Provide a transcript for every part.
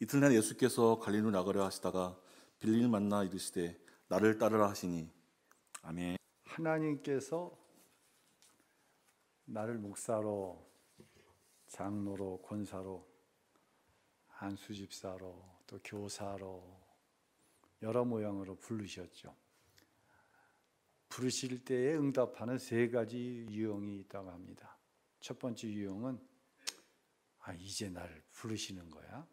이튿날 예수께서 갈릴리로 나가려 하시다가 빌리를 만나 이르시되 나를 따르라 하시니. 아멘. 하나님께서 나를 목사로, 장로로, 권사로, 안수집사로, 또 교사로 여러 모양으로 부르셨죠. 부르실 때에 응답하는 세 가지 유형이 있다고 합니다. 첫 번째 유형은 이제 나를 부르시는 거야?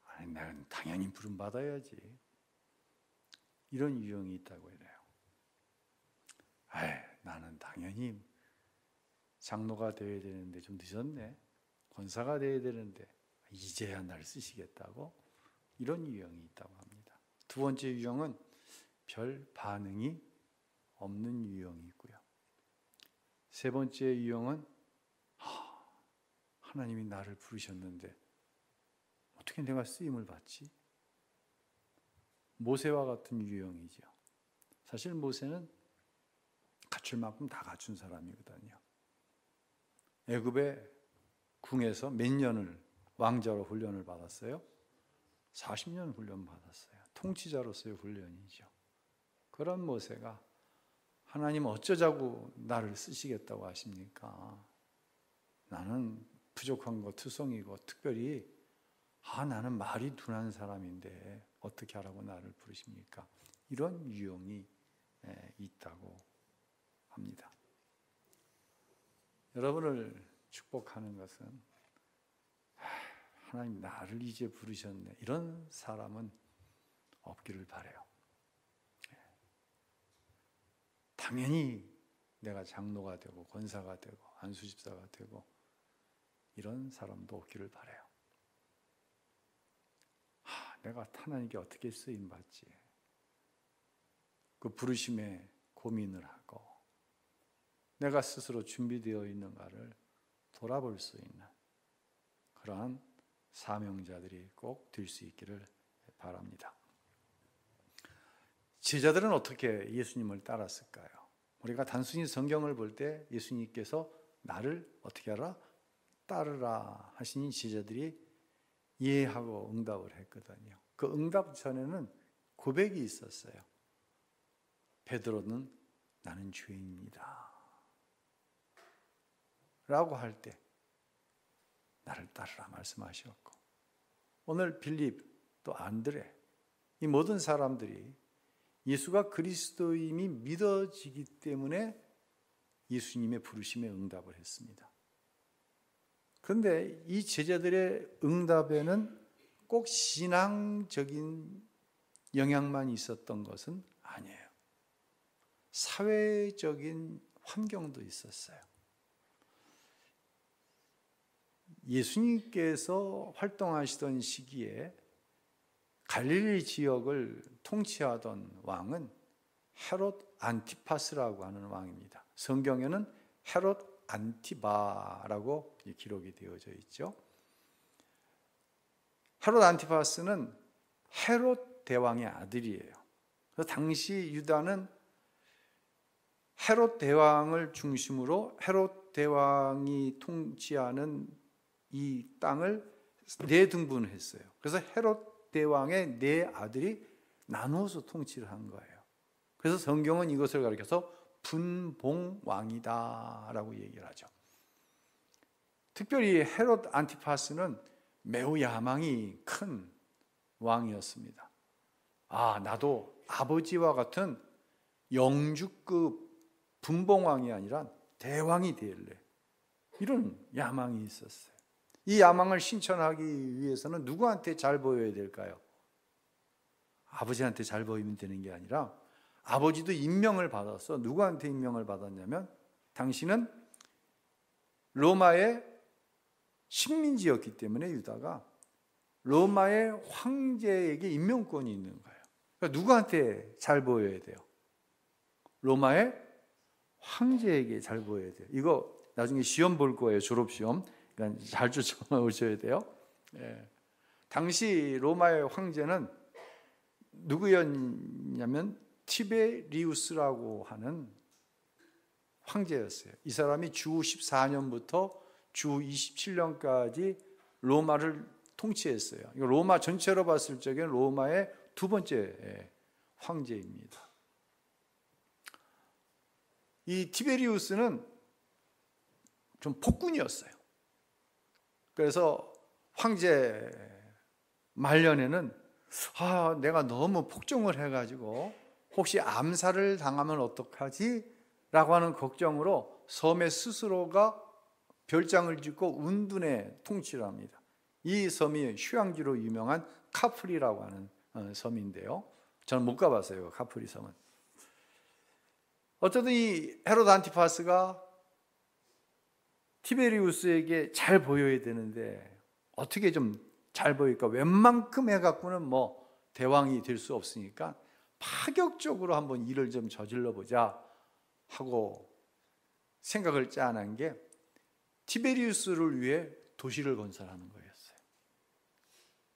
아니, 나는 당연히 부름 받아야지. 이런 유형이 있다고 해요. 나는 당연히 장로가 되어야 되는데 좀 늦었네. 권사가 되어야 되는데 이제야 나를 쓰시겠다고? 이런 유형이 있다고 합니다. 두 번째 유형은 별 반응이 없는 유형이 있고요. 세 번째 유형은 하나님이 나를 부르셨는데 어떻게 내가 쓰임을 받지? 모세와 같은 유형이죠. 사실 모세는 갖출 만큼 다 갖춘 사람이거든요. 애굽의 궁에서 몇 년을 왕자로 훈련을 받았어요? 40년 훈련 받았어요. 통치자로서의 훈련이죠. 그런 모세가 하나님 어쩌자고 나를 쓰시겠다고 하십니까? 나는 부족한 거 투성이고 특별히 나는 말이 둔한 사람인데 어떻게 하라고 나를 부르십니까? 이런 유형이 있다고 합니다. 여러분을 축복하는 것은 하나님 나를 이제 부르셨네, 이런 사람은 없기를 바라요. 당연히 내가 장로가 되고 권사가 되고 안수집사가 되고 이런 사람도 없기를 바라요. 내가 하나님께 어떻게 쓰임받지? 그 부르심에 고민을 하고 내가 스스로 준비되어 있는가를 돌아볼 수 있는 그러한 사명자들이 꼭 될 수 있기를 바랍니다. 제자들은 어떻게 예수님을 따랐을까요? 우리가 단순히 성경을 볼 때 예수님께서 나를 어떻게 하라? 따르라 하시니 제자들이 이해하고 응답을 했거든요. 그 응답 전에는 고백이 있었어요. 베드로는 나는 죄인입니다 라고 할 때 나를 따르라 말씀하셨고, 오늘 빌립 또 안드레, 이 모든 사람들이 예수가 그리스도임이 믿어지기 때문에 예수님의 부르심에 응답을 했습니다. 그런데 이 제자들의 응답에는 꼭 신앙적인 영향만 있었던 것은 아니에요. 사회적인 환경도 있었어요. 예수님께서 활동하시던 시기에 갈릴리 지역을 통치하던 왕은 헤롯 안티파스라고 하는 왕입니다. 성경에는 헤롯 안티바라고 기록이 되어져 있죠. 헤롯 안티파스는 헤롯 대왕의 아들이에요. 그래서 당시 유다는 헤롯 대왕을 중심으로 헤롯 대왕이 통치하는 이 땅을 네 등분했어요. 그래서 헤롯 대왕의 네 아들이 나누어서 통치를 한 거예요. 그래서 성경은 이것을 가리켜서 분봉왕이다라고 얘기를 하죠. 특별히 헤롯 안티파스는 매우 야망이 큰 왕이었습니다. 나도 아버지와 같은 영주급 분봉왕이 아니라 대왕이 될래, 이런 야망이 있었어요. 이 야망을 실천하기 위해서는 누구한테 잘 보여야 될까요? 아버지한테 잘 보이면 되는 게 아니라 아버지도 임명을 받아서 누구한테 임명을 받았냐면 당신은 로마의 식민지였기 때문에 유다가 로마의 황제에게 임명권이 있는 거예요. 그러니까 누구한테 잘 보여야 돼요? 로마의 황제에게 잘 보여야 돼요. 이거 나중에 시험 볼 거예요. 졸업시험. 그러니까 잘 쫓아오셔야 돼요. 당시 로마의 황제는 누구였냐면 티베리우스라고 하는 황제였어요. 이 사람이 주 14년부터 주 27년까지 로마를 통치했어요. 이거 로마 전체로 봤을 적에 로마의 두 번째 황제입니다. 이 티베리우스는 좀 폭군이었어요. 그래서 황제 말년에는 내가 너무 폭정을 해가지고 혹시 암살을 당하면 어떡하지? 라고 하는 걱정으로 섬의 스스로가 별장을 짓고 운둔해 통치를 합니다. 이 섬이 휴양지로 유명한 카프리라고 하는 섬인데요. 저는 못 가봤어요. 카프리 섬은. 어쨌든 이 헤로드 안티파스가 티베리우스에게 잘 보여야 되는데 어떻게 좀 잘 보일까? 웬만큼 해갖고는 뭐 대왕이 될 수 없으니까 파격적으로 한번 일을 좀 저질러 보자 하고 생각을 짜낸 게 티베리우스를 위해 도시를 건설하는 거였어요.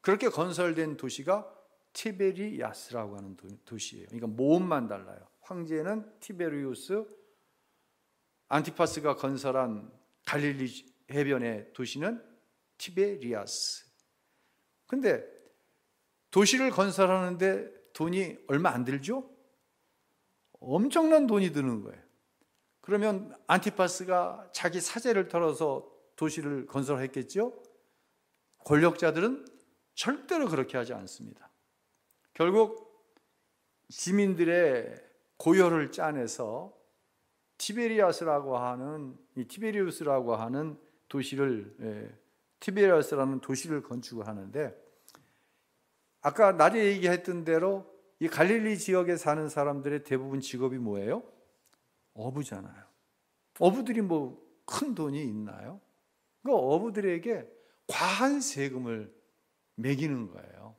그렇게 건설된 도시가 티베리아스라고 하는 도시예요. 그러니까 모음만 달라요. 황제는 티베리우스, 안티파스가 건설한 갈릴리 해변의 도시는 티베리아스. 근데 도시를 건설하는데 돈이 얼마 안 들죠? 엄청난 돈이 드는 거예요. 그러면 안티파스가 자기 사제를 털어서 도시를 건설했겠죠? 권력자들은 절대로 그렇게 하지 않습니다. 결국 시민들의 고열을 짜내서 티베리우스라고 하는 티베리아스라는 도시를 건축을 하는데, 아까 낮에 얘기했던 대로 이 갈릴리 지역에 사는 사람들의 대부분 직업이 뭐예요? 어부잖아요. 어부들이 뭐 큰 돈이 있나요? 그 어부들에게 과한 세금을 매기는 거예요.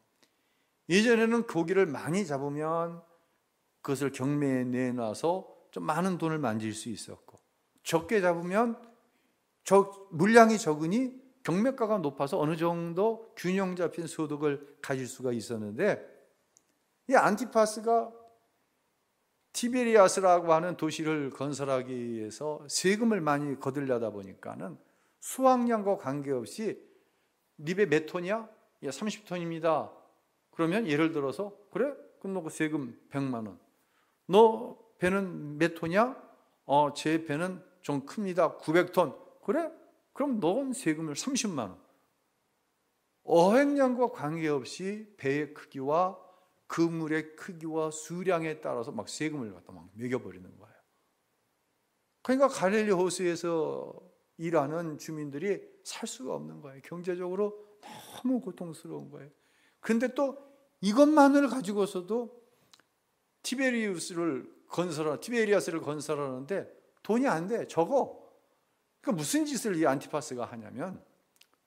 예전에는 고기를 많이 잡으면 그것을 경매에 내놔서 좀 많은 돈을 만질 수 있었고, 적게 잡으면 물량이 적으니 경매가가 높아서 어느 정도 균형 잡힌 소득을 가질 수가 있었는데, 이 안티파스가 티베리아스라고 하는 도시를 건설하기 위해서 세금을 많이 거들려다 보니까는 수확량과 관계없이 네 배 몇 톤이야? 30톤입니다. 그러면 예를 들어서 그래? 그럼 너 세금 100만 원. 너 배는 몇 톤이야? 제 배는 좀 큽니다. 900톤. 그래? 그럼 넌 세금을 30만 원. 어획량과 관계없이 배의 크기와 그물의 크기와 수량에 따라서 막 세금을 갖다 막 매겨버리는 거예요. 그러니까 갈릴리 호수에서 일하는 주민들이 살 수가 없는 거예요. 경제적으로 너무 고통스러운 거예요. 그런데 또 이것만을 가지고서도 티베리아스를 건설하는데 돈이 안 돼. 적어. 그러니까 무슨 짓을 이 안티파스가 하냐면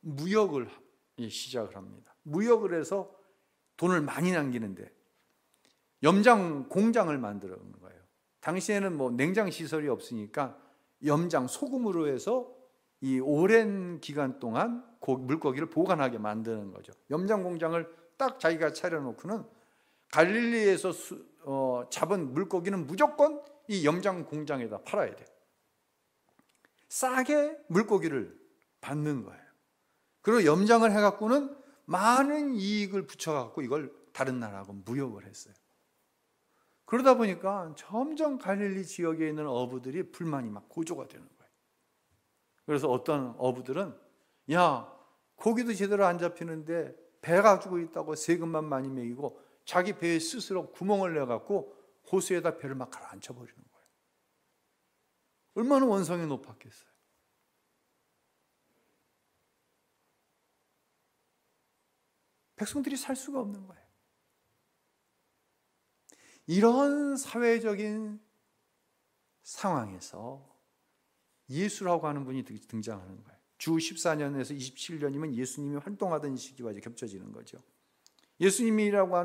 무역을 시작을 합니다. 무역을 해서 돈을 많이 남기는데 염장 공장을 만드는 거예요. 당시에는 뭐 냉장 시설이 없으니까 염장 소금으로 해서 이 오랜 기간 동안 물고기를 보관하게 만드는 거죠. 염장 공장을 딱 자기가 차려놓고는 갈릴리에서 잡은 물고기는 무조건 이 염장 공장에다 팔아야 돼요. 싸게 물고기를 받는 거예요. 그리고 염장을 해갖고는 많은 이익을 붙여갖고 이걸 다른 나라하고 무역을 했어요. 그러다 보니까 점점 갈릴리 지역에 있는 어부들이 불만이 막 고조가 되는 거예요. 그래서 어떤 어부들은 고기도 제대로 안 잡히는데 배 가지고 있다고 세금만 많이 매기고 자기 배에 스스로 구멍을 내갖고 호수에다 배를 막 가라앉혀버리는 거예요. 얼마나 원성이 높았겠어요. 백성들이 살 수가 없는 거예요. 이런 사회적인 상황에서 예수라고 하는 분이 등장하는 거예요. 주 14년에서 27년이면 예수님이 활동하던 시기와 이제 겹쳐지는 거죠. 예수라고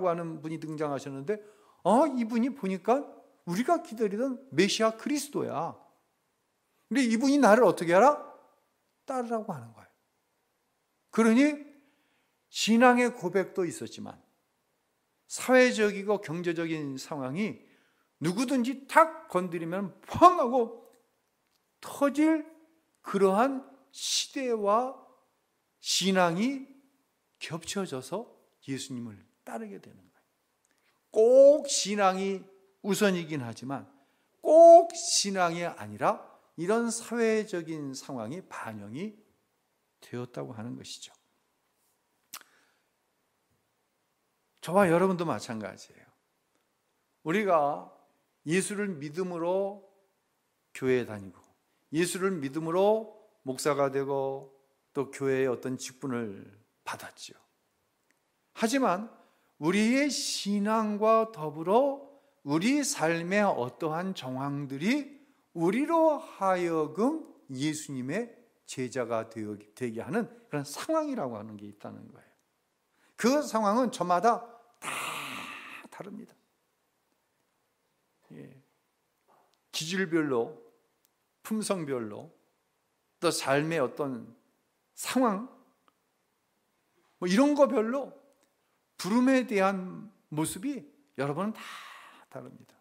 하는 분이 등장하셨는데, 이분이 보니까 우리가 기다리던 메시아 그리스도야. 근데 이분이 나를 어떻게 알아? 따르라고 하는 거예요. 그러니 신앙의 고백도 있었지만 사회적이고 경제적인 상황이 누구든지 탁 건드리면 펑 하고 터질 그러한 시대와 신앙이 겹쳐져서 예수님을 따르게 되는 거예요. 꼭 신앙이 우선이긴 하지만 꼭 신앙이 아니라 이런 사회적인 상황이 반영이 되었다고 하는 것이죠. 저와 여러분도 마찬가지예요. 우리가 예수를 믿음으로 교회에 다니고 예수를 믿음으로 목사가 되고 또 교회의 어떤 직분을 받았죠. 하지만 우리의 신앙과 더불어 우리 삶의 어떠한 정황들이 우리로 하여금 예수님의 제자가 되게 하는 그런 상황이라고 하는 게 있다는 거예요. 그 상황은 저마다 다 다릅니다. 기질별로, 품성별로, 또 삶의 어떤 상황, 이런 거 별로 부름에 대한 모습이 여러분은 다 다릅니다.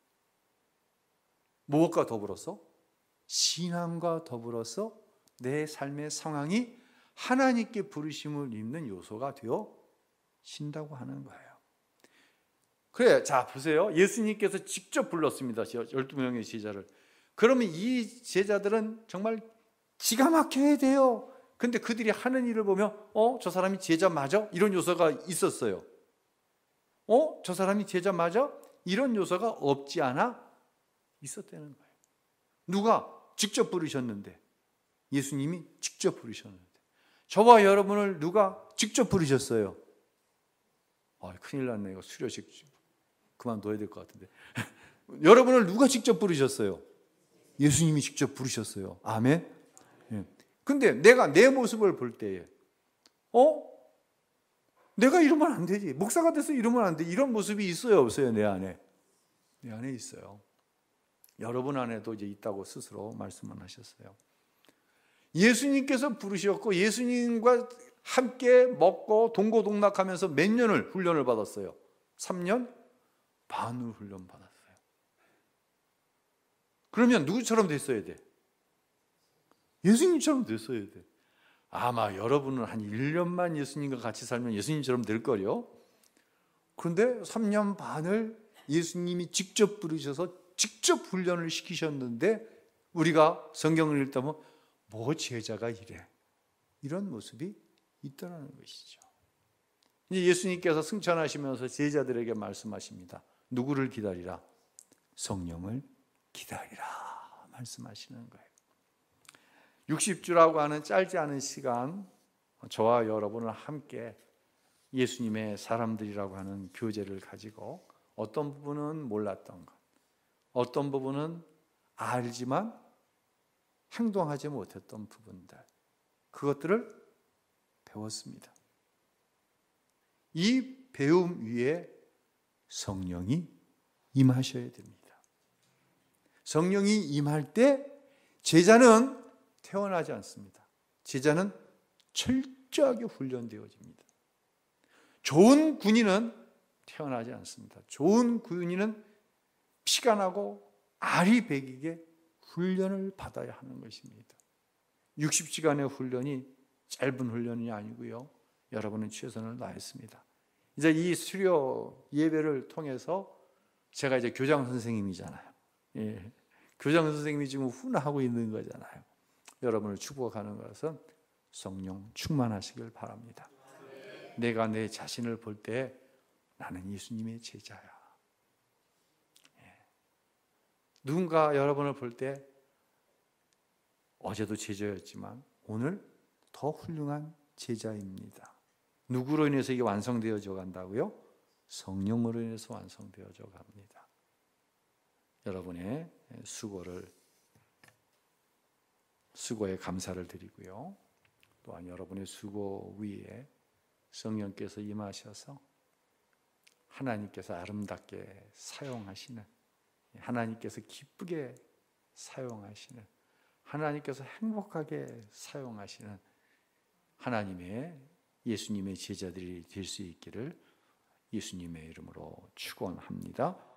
무엇과 더불어서? 신앙과 더불어서 내 삶의 상황이 하나님께 부르심을 입는 요소가 되어진다고 하는 거예요. 그래, 자 보세요. 예수님께서 직접 불렀습니다. 12명의 제자를. 그러면 이 제자들은 정말 기가 막혀야 돼요. 근데 그들이 하는 일을 보면 저 사람이 제자 맞아? 이런 요소가 있었어요. 저 사람이 제자 맞아? 이런 요소가 없지 않아 있었다는 거예요. 누가? 직접 부르셨는데. 예수님이 직접 부르셨는데. 저와 여러분을 누가 직접 부르셨어요? 큰일 났네. 이거 수료식 그만둬야 될 것 같은데. 여러분을 누가 직접 부르셨어요? 예수님이 직접 부르셨어요. 아멘. 근데 내가 내 모습을 볼 때에 내가 이러면 안 되지. 목사가 돼서 이러면 안 돼. 이런 모습이 있어요, 없어요? 내 안에. 내 안에 있어요. 여러분 안에도 이제 있다고 스스로 말씀을 하셨어요. 예수님께서 부르셨고 예수님과 함께 먹고 동고동락하면서 몇 년을 훈련을 받았어요? 3년 반을 훈련 받았어요. 그러면 누구처럼 됐어야 돼? 예수님처럼 됐어야 돼. 아마 여러분은 한 1년만 예수님과 같이 살면 예수님처럼 될 거요. 그런데 3년 반을 예수님이 직접 부르셔서 직접 훈련을 시키셨는데 우리가 성경을 읽다 보면 뭐 제자가 이래. 이런 모습이 있다는 것이죠. 이제 예수님께서 승천하시면서 제자들에게 말씀하십니다. 누구를 기다리라? 성령을 기다리라 말씀하시는 거예요. 60주라고 하는 짧지 않은 시간 저와 여러분을 함께 예수님의 사람들이라고 하는 교제를 가지고 어떤 부분은 몰랐던 것, 어떤 부분은 알지만 행동하지 못했던 부분들, 그것들을 배웠습니다. 이 배움 위에 성령이 임하셔야 됩니다. 성령이 임할 때 제자는 태어나지 않습니다. 제자는 철저하게 훈련되어집니다. 좋은 군인은 태어나지 않습니다. 좋은 군인은 피가 나고 알이 배기게 훈련을 받아야 하는 것입니다. 60시간의 훈련이 짧은 훈련이 아니고요. 여러분은 최선을 다했습니다. 이제 이 수료 예배를 통해서 제가 이제 교장 선생님이잖아요. 교장 선생님이 지금 훈하고 있는 거잖아요. 여러분을 축복하는 것은 성령 충만하시길 바랍니다. 내가 내 자신을 볼 때 나는 예수님의 제자야. 누군가 여러분을 볼 때 어제도 제자였지만 오늘 더 훌륭한 제자입니다. 누구로 인해서 이게 완성되어져 간다고요? 성령으로 인해서 완성되어져 갑니다. 여러분의 수고에 감사를 드리고요. 또한 여러분의 수고 위에 성령께서 임하셔서 하나님께서 아름답게 사용하시는, 하나님께서 기쁘게 사용하시는, 하나님께서 행복하게 사용하시는 하나님의 예수님의 제자들이 될 수 있기를 예수님의 이름으로 축원합니다.